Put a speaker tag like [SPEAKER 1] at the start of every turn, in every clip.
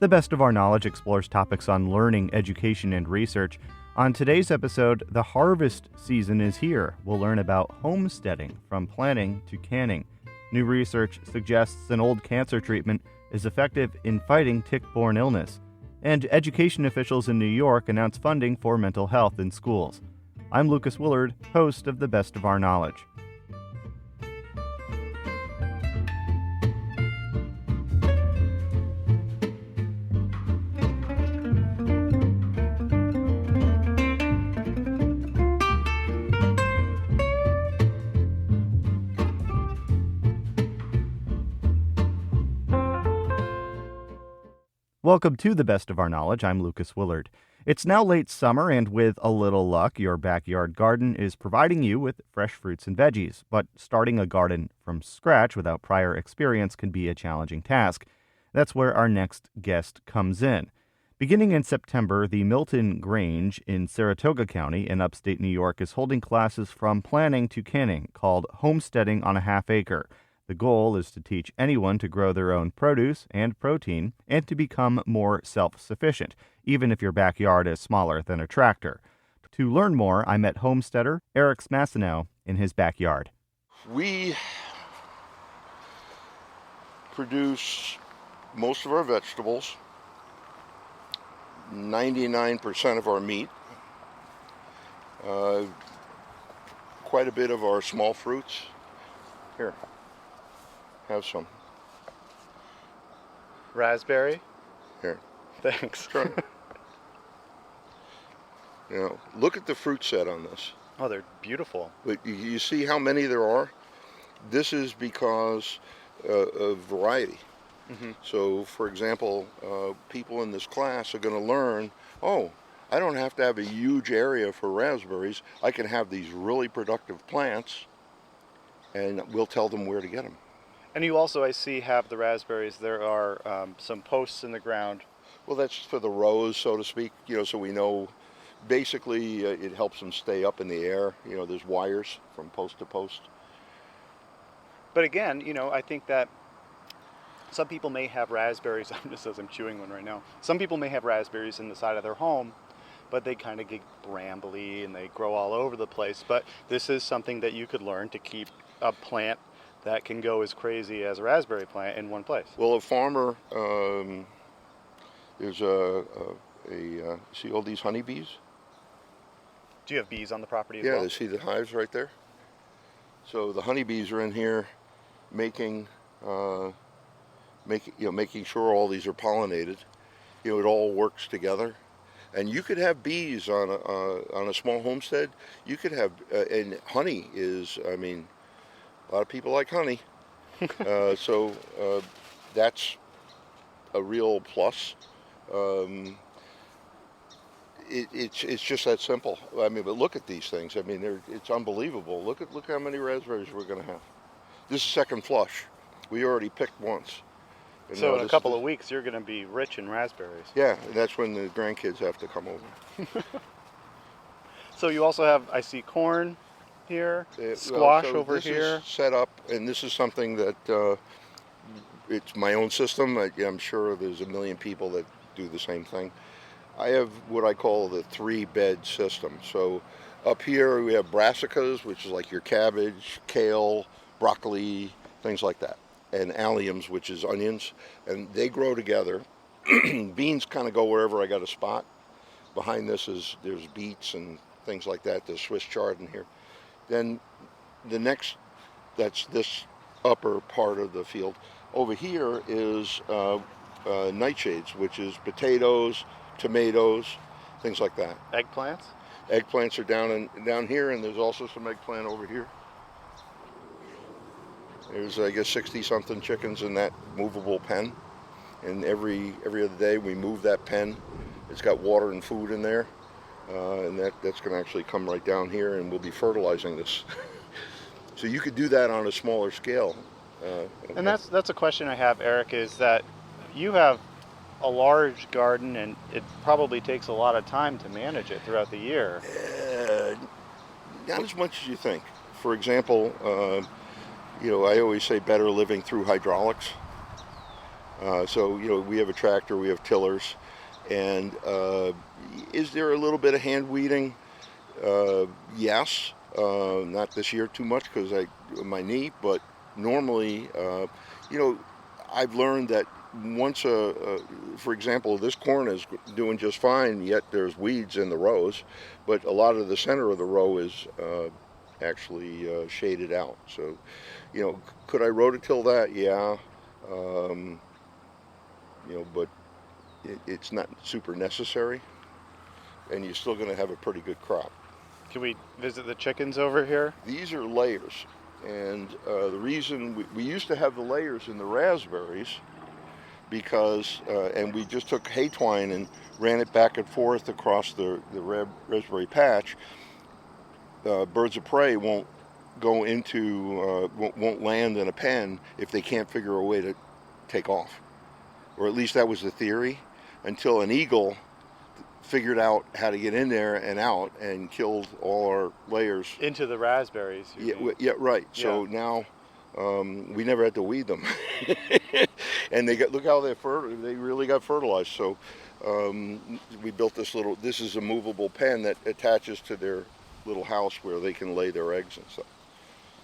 [SPEAKER 1] The Best of Our Knowledge explores topics on learning, education, and research. On today's episode, the harvest season is here. We'll learn about homesteading, from planting to canning. New research suggests an old cancer treatment is effective in fighting tick-borne illness. And education officials in New York announce funding for mental health in schools. I'm Lucas Willard, host of The Best of Our Knowledge. Welcome to The Best of Our Knowledge. I'm Lucas Willard. It's now late summer, and with a little luck, your backyard garden is providing you with fresh fruits and veggies. But starting a garden from scratch without prior experience can be a challenging task. That's where our next guest comes in. Beginning in September, the Milton Grange in Saratoga County in upstate New York is holding classes from planning to canning called Homesteading on a Half-Acre. The goal is to teach anyone to grow their own produce and protein and to become more self-sufficient, even if your backyard is smaller than a tractor. To learn more, I met homesteader Eric Smasino in his backyard.
[SPEAKER 2] We produce most of our vegetables, 99% of our meat, quite a bit of our small fruits. Here. Have some.
[SPEAKER 3] Raspberry?
[SPEAKER 2] Here.
[SPEAKER 3] Thanks.
[SPEAKER 2] Try. Look at the fruit set on this.
[SPEAKER 3] Oh, they're beautiful.
[SPEAKER 2] But you see how many there are? This is because of variety. Mm-hmm. So, for example, people in this class are going to learn, I don't have to have a huge area for raspberries. I can have these really productive plants, and we'll tell them where to get them.
[SPEAKER 3] And you also, I see, have the raspberries. There are some posts in the ground.
[SPEAKER 2] Well, that's for the rows, so to speak, so we know. Basically, it helps them stay up in the air. There's wires from post to post.
[SPEAKER 3] But again, I think that some people may have raspberries. Just as I'm chewing one right now. Some people may have raspberries in the side of their home, but they kind of get brambly and they grow all over the place. But this is something that you could learn to keep a plant that can go as crazy as a raspberry plant in one place.
[SPEAKER 2] Well, a farmer, there's see all these honeybees?
[SPEAKER 3] Do you have bees on the property as
[SPEAKER 2] well?
[SPEAKER 3] well?
[SPEAKER 2] Yeah, see the hives right there? So the honeybees are in here making sure all these are pollinated. It all works together. And you could have bees on a small homestead. You could have, and honey is, a lot of people like honey, so that's a real plus. It's just that simple. But look at these things. It's unbelievable. Look how many raspberries we're going to have. This is second flush. We already picked once.
[SPEAKER 3] So in a couple of weeks, you're going to be rich in raspberries.
[SPEAKER 2] Yeah, and that's when the grandkids have to come over.
[SPEAKER 3] So you also have, I see, corn here, squash over
[SPEAKER 2] this
[SPEAKER 3] here.
[SPEAKER 2] Is set up, and this is something that it's my own system. I'm sure there's a million people that do the same thing. I have what I call the 3-bed system. So up here we have brassicas, which is like your cabbage, kale, broccoli, things like that, and alliums, which is onions, and they grow together. Beans kind of go wherever I got a spot. Behind this there's beets and things like that. There's Swiss chard in here. Then the next, that's this upper part of the field. Over here is nightshades, which is potatoes, tomatoes, things like that.
[SPEAKER 3] Eggplants?
[SPEAKER 2] Eggplants are down here, and there's also some eggplant over here. There's, I guess, 60-something chickens in that movable pen. And every other day we move that pen. It's got water and food in there. And that's going to actually come right down here, and we'll be fertilizing this. So you could do that on a smaller scale.
[SPEAKER 3] And that's a question I have, Eric, is that you have a large garden, and it probably takes a lot of time to manage it throughout the year.
[SPEAKER 2] Not as much as you think. For example, I always say better living through hydraulics. So, we have a tractor, we have tillers, and is there a little bit of hand weeding? Yes, not this year too much because my knee, but normally, I've learned that once for example, this corn is doing just fine, yet there's weeds in the rows, but a lot of the center of the row is actually shaded out. So, could I rototill that? Yeah. Um, but it's not super necessary, and you're still going to have a pretty good crop.
[SPEAKER 3] Can we visit the chickens over here?
[SPEAKER 2] These are layers, and the reason we used to have the layers in the raspberries because, and we just took hay twine and ran it back and forth across the raspberry patch. Birds of prey won't go into, won't land in a pen if they can't figure a way to take off. Or at least that was the theory, until an eagle figured out how to get in there and out and killed all our layers.
[SPEAKER 3] Into the raspberries.
[SPEAKER 2] Yeah, right. Yeah. So now we never had to weed them. And look how they really got fertilized. So we built this is a movable pen that attaches to their little house where they can lay their eggs and stuff.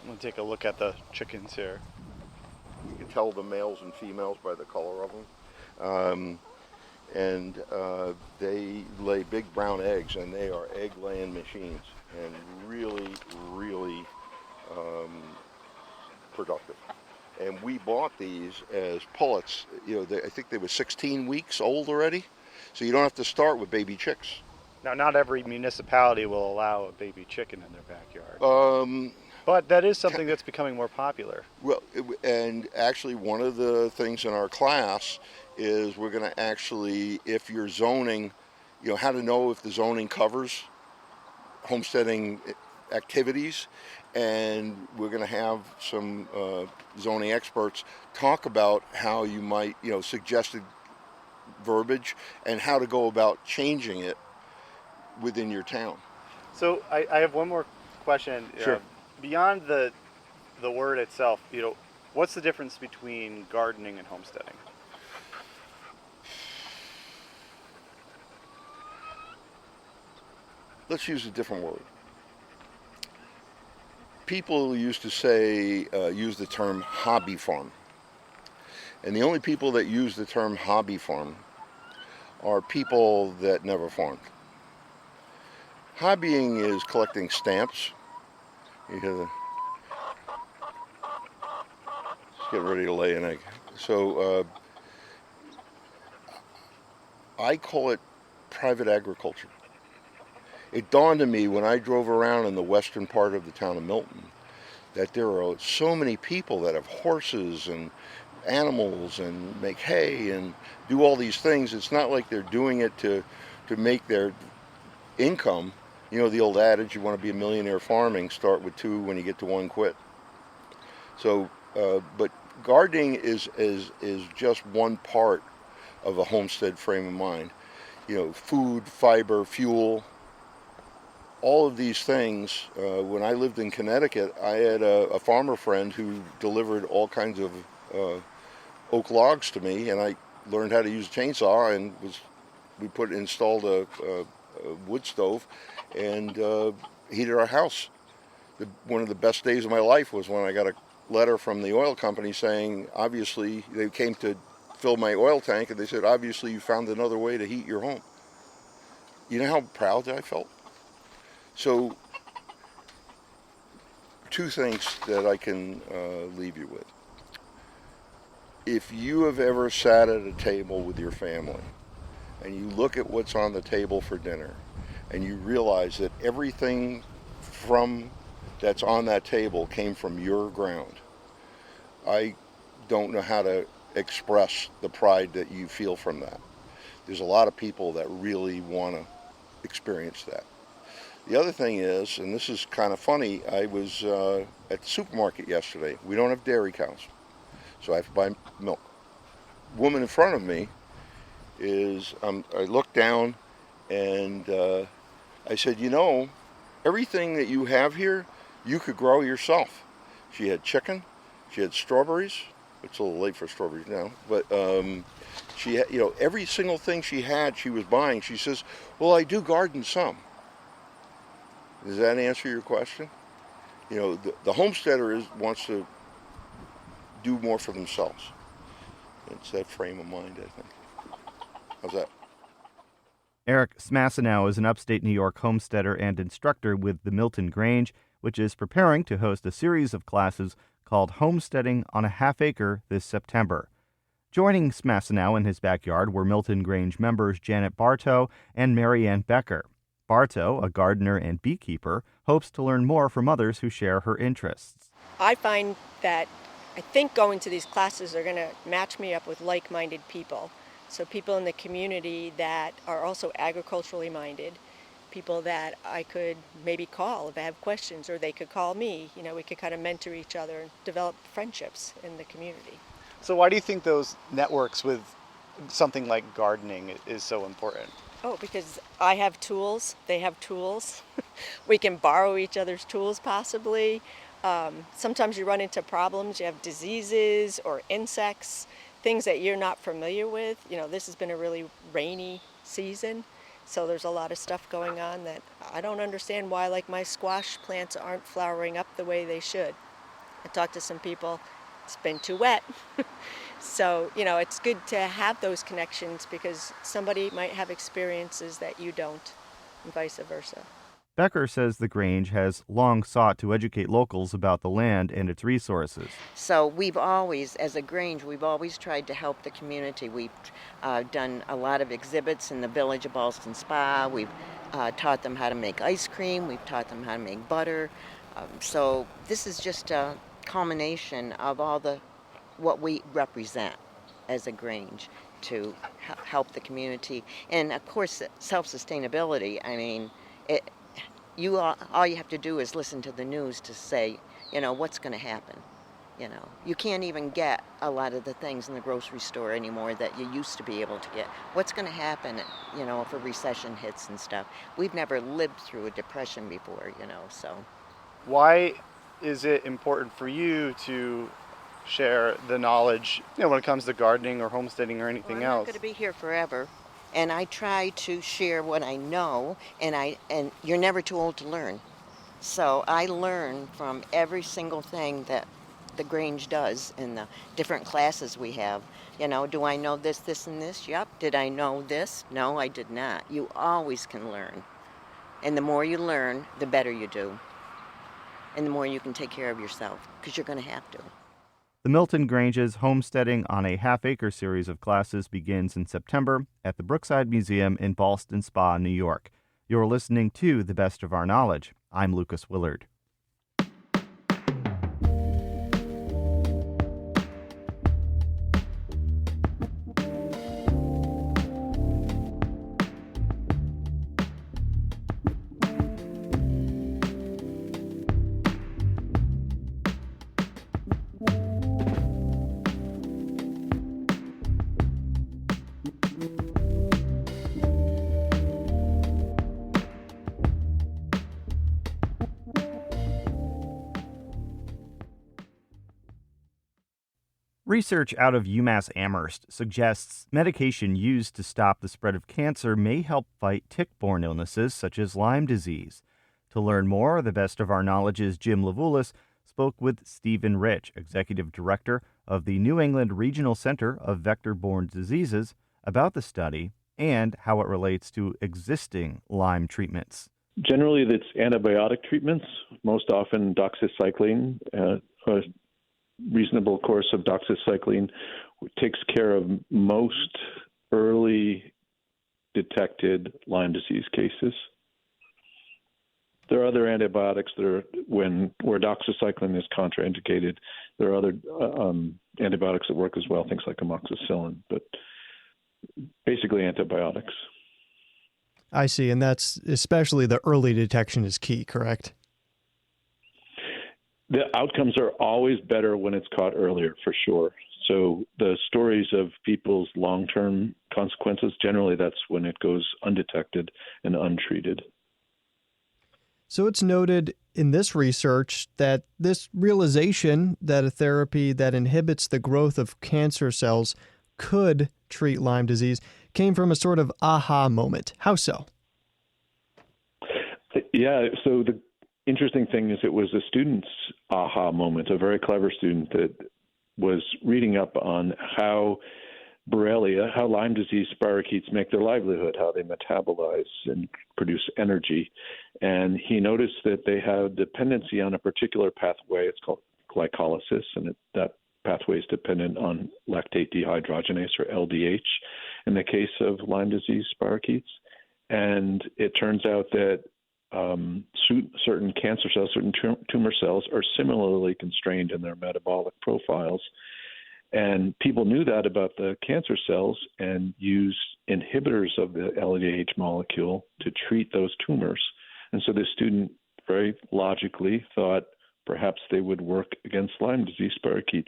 [SPEAKER 3] I'm going to take a look at the chickens here.
[SPEAKER 2] You can tell the males and females by the color of them. And they lay big brown eggs, and they are egg-laying machines, and really, really productive. And we bought these as pullets. I think they were 16 weeks old already, so you don't have to start with baby chicks.
[SPEAKER 3] Now, not every municipality will allow a baby chicken in their backyard. But that is something that's becoming more popular.
[SPEAKER 2] Well, and actually one of the things in our class is we're going to actually, if you're zoning, how to know if the zoning covers homesteading activities, and we're going to have some zoning experts talk about how you might, suggested verbiage and how to go about changing it within your town.
[SPEAKER 3] So I have one more question.
[SPEAKER 2] Sure.
[SPEAKER 3] Beyond the word itself, what's the difference between gardening and homesteading?
[SPEAKER 2] Let's use a different word. People used to say, use the term hobby farm. And the only people that use the term hobby farm are people that never farmed. Hobbying is collecting stamps. You hear it's getting ready to lay an egg. So I call it private agriculture. It dawned on me when I drove around in the western part of the town of Milton that there are so many people that have horses and animals and make hay and do all these things. It's not like they're doing it to make their income. The old adage, you want to be a millionaire farming, start with 2, when you get to 1, quit. So, but gardening is just one part of a homestead frame of mind. Food, fiber, fuel, all of these things. When I lived in Connecticut, I had a farmer friend who delivered all kinds of oak logs to me, and I learned how to use a chainsaw, and we installed a wood stove and heated our house. One of the best days of my life was when I got a letter from the oil company saying, obviously, they came to fill my oil tank, and they said, obviously you found another way to heat your home. You know how proud I felt? So, 2 things that I can leave you with. If you have ever sat at a table with your family and you look at what's on the table for dinner and you realize that everything that's on that table came from your ground, I don't know how to express the pride that you feel from that. There's a lot of people that really want to experience that. The other thing is, and this is kind of funny, I was at the supermarket yesterday. We don't have dairy cows, so I have to buy milk. Woman in front of me I looked down and I said, everything that you have here, you could grow yourself. She had chicken, she had strawberries, It's a little late for strawberries now, but she, every single thing she had, she was buying. She says, "Well, I do garden some." Does that answer your question? The homesteader wants to do more for themselves. It's that frame of mind, I think. How's that?
[SPEAKER 1] Eric Smassenow is an upstate New York homesteader and instructor with the Milton Grange, which is preparing to host a series of classes called Homesteading on a Half-Acre this September. Joining Smassenow in his backyard were Milton Grange members Janet Bartow and Marianne Becker. Bartow, a gardener and beekeeper, hopes to learn more from others who share her interests.
[SPEAKER 4] I find that I think going to these classes are going to match me up with like-minded people. So people in the community that are also agriculturally minded, people that I could maybe call if I have questions, or they could call me. We could kind of mentor each other and develop friendships in the community.
[SPEAKER 3] So why do you think those networks with something like gardening is so important?
[SPEAKER 4] Oh, because I have tools, they have tools. We can borrow each other's tools possibly. Sometimes you run into problems, you have diseases or insects, things that you're not familiar with. This has been a really rainy season, so there's a lot of stuff going on that I don't understand why, like my squash plants aren't flowering up the way they should. I talked to some people, it's been too wet. So, it's good to have those connections because somebody might have experiences that you don't, and vice versa.
[SPEAKER 1] Becker says the Grange has long sought to educate locals about the land and its resources.
[SPEAKER 5] So we've always, as a Grange, we've always tried to help the community. We've done a lot of exhibits in the village of Ballston Spa. We've taught them how to make ice cream. We've taught them how to make butter. So this is just a culmination of what we represent as a Grange to help the community. And of course, self-sustainability. I mean, all you have to do is listen to the news to say, what's going to happen. You can't even get a lot of the things in the grocery store anymore that you used to be able to get. What's going to happen, if a recession hits and stuff? We've never lived through a depression before, so.
[SPEAKER 3] Why is it important for you to share the knowledge, when it comes to gardening or homesteading or anything
[SPEAKER 5] I'm
[SPEAKER 3] else?
[SPEAKER 5] not going to be here forever. And I try to share what I know, and you're never too old to learn. So I learn from every single thing that the Grange does in the different classes we have. Do I know this, this, and this? Yep. Did I know this? No, I did not. You always can learn. And the more you learn, the better you do. And the more you can take care of yourself, because you're going to have to.
[SPEAKER 1] The Milton Grange's Homesteading on a Half-Acre series of classes begins in September at the Brookside Museum in Ballston Spa, New York. You're listening to The Best of Our Knowledge. I'm Lucas Willard. Research out of UMass Amherst suggests medication used to stop the spread of cancer may help fight tick-borne illnesses such as Lyme disease. To learn more, The Best of Our Knowledge's Jim Levulis spoke with Stephen Rich, Executive Director of the New England Regional Center of Vector-Borne Diseases, about the study and how it relates to existing Lyme treatments.
[SPEAKER 6] Generally, it's antibiotic treatments, most often doxycycline. A reasonable course of doxycycline takes care of most early detected Lyme disease cases. There are other antibiotics that are where doxycycline is contraindicated. There are other antibiotics that work as well, things like amoxicillin, but basically antibiotics.
[SPEAKER 7] I see, and that's especially the early detection is key, correct?
[SPEAKER 6] The outcomes are always better when it's caught earlier, for sure. So the stories of people's long-term consequences, generally that's when it goes undetected and untreated.
[SPEAKER 7] So it's noted in this research that this realization that a therapy that inhibits the growth of cancer cells could treat Lyme disease came from a sort of aha moment. How so?
[SPEAKER 6] Yeah, so the interesting thing is it was a student's aha moment, a very clever student that was reading up on how Borrelia, how Lyme disease spirochetes make their livelihood, how they metabolize and produce energy. And he noticed that they have dependency on a particular pathway. It's called glycolysis, and that pathway is dependent on lactate dehydrogenase, or LDH, in the case of Lyme disease spirochetes. And it turns out that certain cancer cells, certain tumor cells, are similarly constrained in their metabolic profiles. And people knew that about the cancer cells and used inhibitors of the LDH molecule to treat those tumors. And so this student very logically thought perhaps they would work against Lyme disease spirochetes.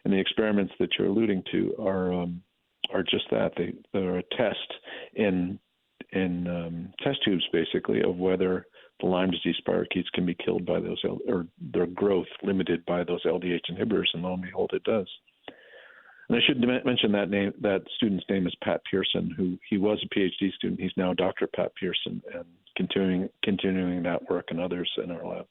[SPEAKER 6] And the experiments that you're alluding to are just that. They're a test in test tubes, basically, of whether the Lyme disease spirochetes can be killed by those, or their growth limited by those LDH inhibitors, and lo and behold, it does. And I should mention that student's name is Pat Pearson, he was a PhD student. He's now Dr. Pat Pearson, and continuing that work and others in our lab.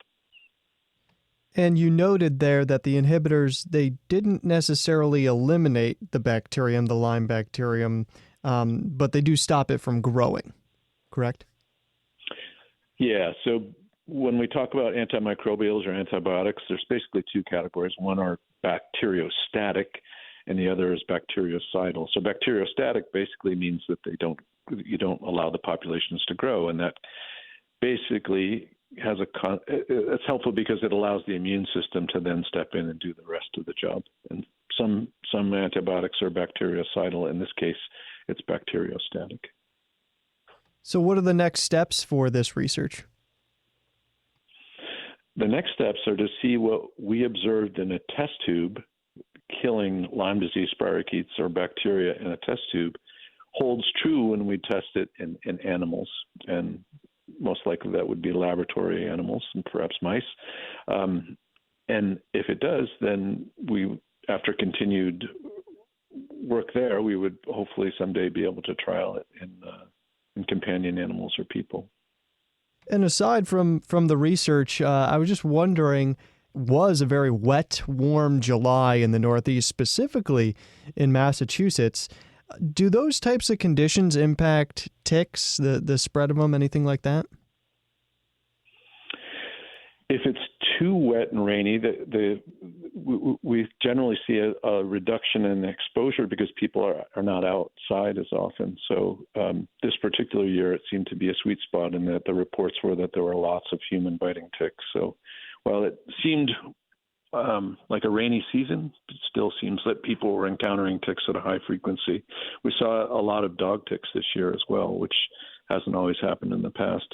[SPEAKER 7] And you noted there that the inhibitors, they didn't necessarily eliminate the bacterium, the Lyme bacterium, but they do stop it from growing, correct?
[SPEAKER 6] Yeah, so when we talk about antimicrobials or antibiotics, there's basically two categories. One are bacteriostatic, and the other is bactericidal. So bacteriostatic basically means that you don't allow the populations to grow, and that basically it's helpful because it allows the immune system to then step in and do the rest of the job. And some antibiotics are bactericidal. In this case, it's bacteriostatic.
[SPEAKER 7] So what are the next steps for this research?
[SPEAKER 6] The next steps are to see what we observed in a test tube killing Lyme disease spirochetes or bacteria in a test tube holds true when we test it in animals, and most likely that would be laboratory animals and perhaps mice. And if it does, then after continued work there, we would hopefully someday be able to trial it in companion animals or people.
[SPEAKER 7] And aside from the research, I was just wondering, was a very wet, warm July in the Northeast, specifically in Massachusetts. Do those types of conditions impact ticks, the spread of them, anything like that?
[SPEAKER 6] If it's too wet and rainy, we generally see a reduction in exposure because people are not outside as often. So this particular year, it seemed to be a sweet spot in that the reports were that there were lots of human biting ticks. So while it seemed like a rainy season, it still seems that people were encountering ticks at a high frequency. We saw a lot of dog ticks this year as well, which hasn't always happened in the past.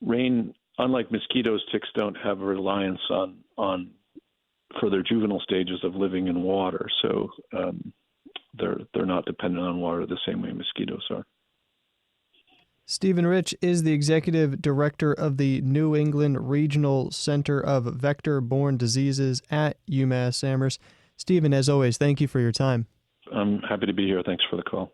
[SPEAKER 6] Rain, unlike mosquitoes, ticks don't have a reliance on for their juvenile stages of living in water, so they're not dependent on water the same way mosquitoes are.
[SPEAKER 7] Stephen Rich is the executive director of the New England Regional Center of Vector-Borne Diseases at UMass Amherst. Stephen, as always, thank you for your time.
[SPEAKER 6] I'm happy to be here. Thanks for the call.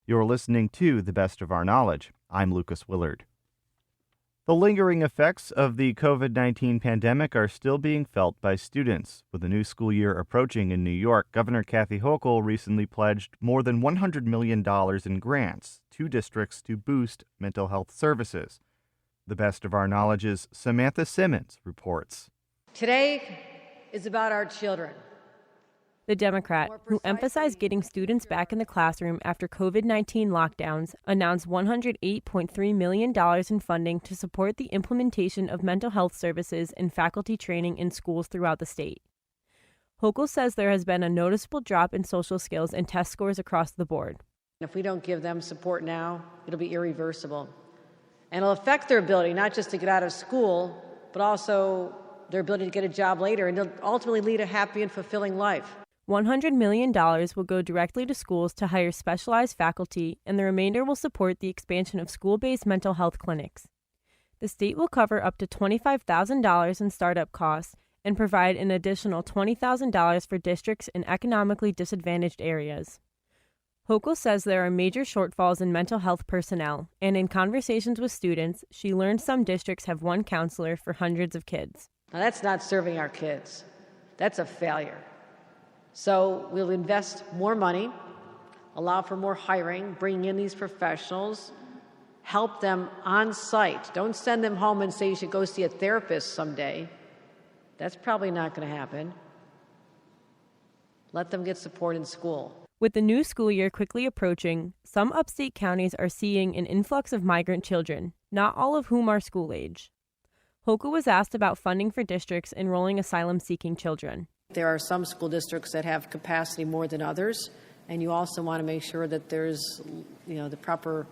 [SPEAKER 1] You're listening to The Best of Our Knowledge. I'm Lucas Willard. The lingering effects of the COVID-19 pandemic are still being felt by students. With the new school year approaching in New York, Governor Kathy Hochul recently pledged more than $100 million in grants to districts to boost mental health services. The Best of Our Knowledge's Samantha Simmons reports.
[SPEAKER 8] Today is about our children.
[SPEAKER 9] The Democrat, who emphasized getting students back in the classroom after COVID-19 lockdowns, announced $108.3 million in funding to support the implementation of mental health services and faculty training in schools throughout the state. Hochul says there has been a noticeable drop in social skills and test scores across the board.
[SPEAKER 8] If we don't give them support now, it'll be irreversible. And it'll affect their ability not just to get out of school, but also their ability to get a job later, and it'll ultimately lead a happy and fulfilling life.
[SPEAKER 9] $100 million will go directly to schools to hire specialized faculty, and the remainder will support the expansion of school-based mental health clinics. The state will cover up to $25,000 in startup costs and provide an additional $20,000 for districts in economically disadvantaged areas. Hochul says there are major shortfalls in mental health personnel, and in conversations with students, she learned some districts have one counselor for hundreds of kids.
[SPEAKER 8] Now that's not serving our kids. That's a failure. So we'll invest more money, allow for more hiring, bring in these professionals, help them on site. Don't send them home and say you should go see a therapist someday. That's probably not going to happen. Let them get support in school.
[SPEAKER 9] With the new school year quickly approaching, some upstate counties are seeing an influx of migrant children, not all of whom are school age. Hochul was asked about funding for districts enrolling asylum-seeking children.
[SPEAKER 8] There are some school districts that have capacity more than others, and you also want to make sure that there's, the proper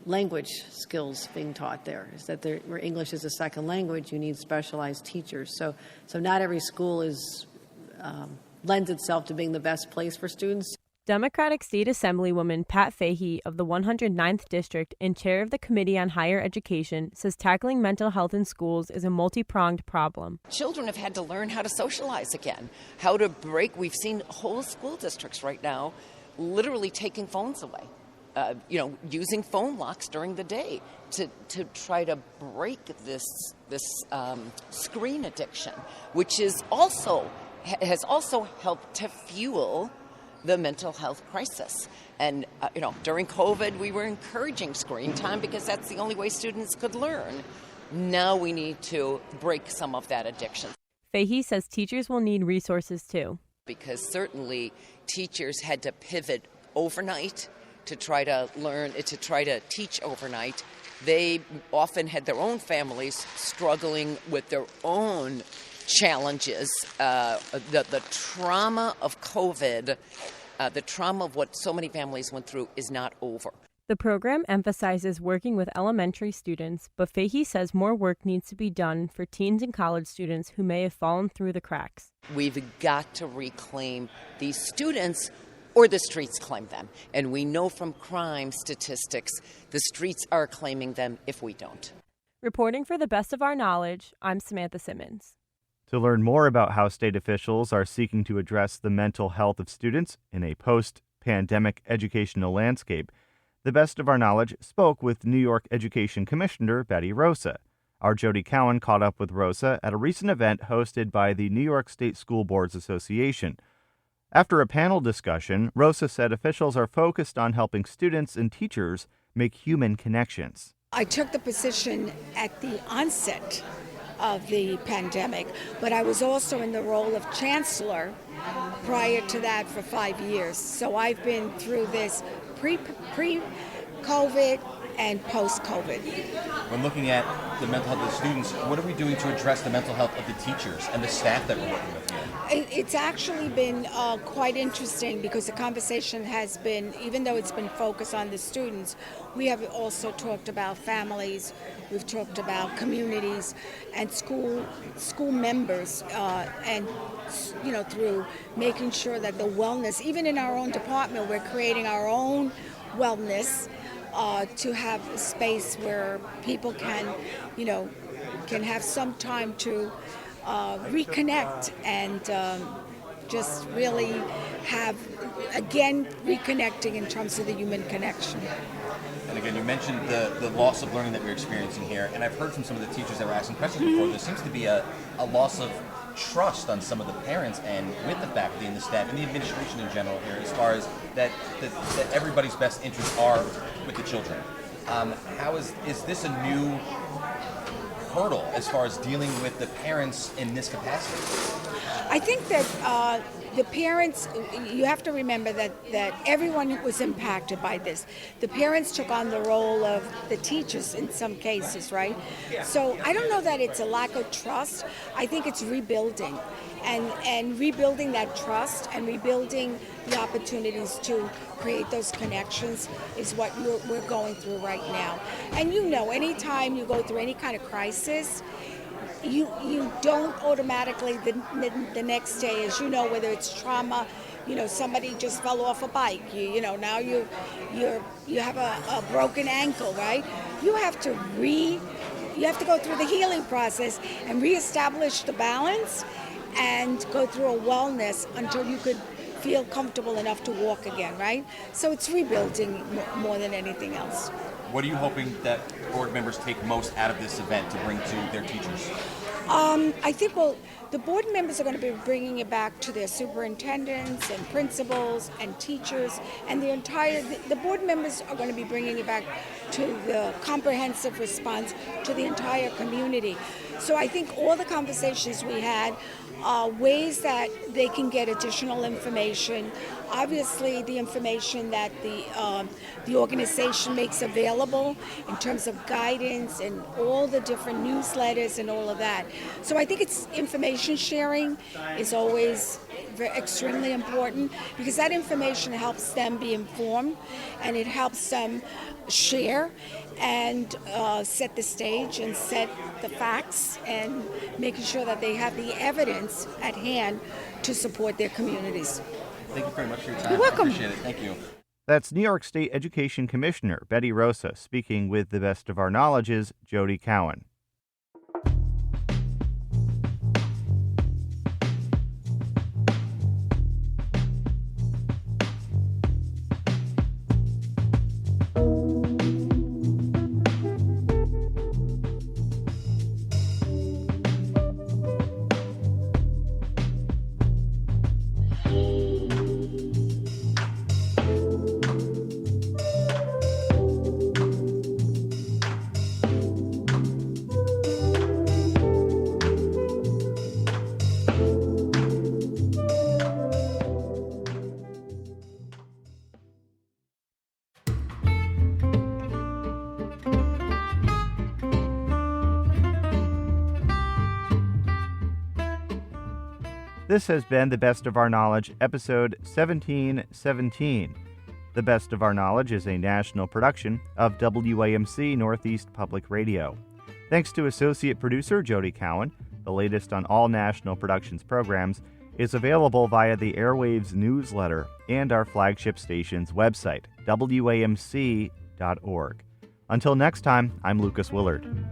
[SPEAKER 8] language skills being taught there. Is that where English is a second language, you need specialized teachers. So not every school lends itself to being the best place for students.
[SPEAKER 9] Democratic State Assemblywoman Pat Fahey of the 109th District and chair of the Committee on Higher Education says tackling mental health in schools is a multi-pronged problem.
[SPEAKER 10] Children have had to learn how to socialize again, how to break. We've seen whole school districts right now literally taking phones away, using phone locks during the day to try to break this screen addiction, which has also helped to fuel the mental health crisis. And, during COVID, we were encouraging screen time because that's the only way students could learn. Now we need to break some of that addiction.
[SPEAKER 9] Fahey says teachers will need resources too.
[SPEAKER 10] Because certainly teachers had to pivot overnight to try to teach overnight. They often had their own families struggling with their own challenges. The trauma of COVID, the trauma of what so many families went through is not over.
[SPEAKER 9] The program emphasizes working with elementary students, but Fahey says more work needs to be done for teens and college students who may have fallen through the cracks.
[SPEAKER 10] We've got to reclaim these students or the streets claim them. And we know from crime statistics, the streets are claiming them if we don't.
[SPEAKER 9] Reporting for the Best of Our Knowledge, I'm Samantha Simmons.
[SPEAKER 1] To learn more about how state officials are seeking to address the mental health of students in a post-pandemic educational landscape, The Best of Our Knowledge spoke with New York Education Commissioner Betty Rosa. Our Jody Cowan caught up with Rosa at a recent event hosted by the New York State School Boards Association. After a panel discussion, Rosa said officials are focused on helping students and teachers make human connections.
[SPEAKER 11] I took the position at the onset of the pandemic, but I was also in the role of chancellor prior to that for 5 years. So I've been through this pre-COVID and post-COVID.
[SPEAKER 12] When looking at the mental health of the students, what are we doing to address the mental health of the teachers and the staff that we're working with here?
[SPEAKER 11] It's actually been quite interesting because the conversation has been, even though it's been focused on the students, we have also talked about families, we've talked about communities and school members, and through making sure that the wellness, even in our own department, we're creating our own wellness to have a space where people can have some time to reconnect and just really have, again, reconnecting in terms of the human connection.
[SPEAKER 12] And again, you mentioned the loss of learning that we're experiencing here, and I've heard from some of the teachers that were asking questions before, there seems to be a loss of trust on some of the parents and with the faculty and the staff and the administration in general here, as far as that everybody's best interests are with the children. How is this a new hurdle as far as dealing with the parents in this capacity?
[SPEAKER 11] I think that the parents, you have to remember that everyone was impacted by this. The parents took on the role of the teachers in some cases, right? So I don't know that it's a lack of trust. I think it's rebuilding and rebuilding that trust and rebuilding the opportunities to create those connections is what we're going through right now. And anytime you go through any kind of crisis, you don't automatically the next day, as you know, whether it's trauma, somebody just fell off a bike, now you have a broken ankle, right? You have to go through the healing process and reestablish the balance and go through a wellness until you could feel comfortable enough to walk again, right? So it's rebuilding more than anything else.
[SPEAKER 12] What are you hoping that board members take most out of this event to bring to their teachers?
[SPEAKER 11] I think, the board members are going to be bringing it back to their superintendents and principals and teachers, and the board members are going to be bringing it back to the comprehensive response to the entire community. So I think all the conversations we had are ways that they can get additional information. Obviously, the information that the organization makes available in terms of guidance and all the different newsletters and all of that. So I think it's information sharing is always extremely important, because that information helps them be informed and it helps them share and set the stage and set the facts and making sure that they have the evidence at hand to support their communities.
[SPEAKER 12] Thank you very much for your time.
[SPEAKER 11] You're welcome.
[SPEAKER 12] I appreciate it. Thank you.
[SPEAKER 1] That's New York State Education Commissioner Betty Rosa speaking with the best of our knowledge's Jody Cowan. This has been The Best of Our Knowledge, episode 1717. The Best of Our Knowledge is a national production of WAMC Northeast Public Radio. Thanks to associate producer Jody Cowan. The latest on all National Productions programs is available via the Airwaves newsletter and our flagship station's website, WAMC.org. Until next time, I'm Lucas Willard.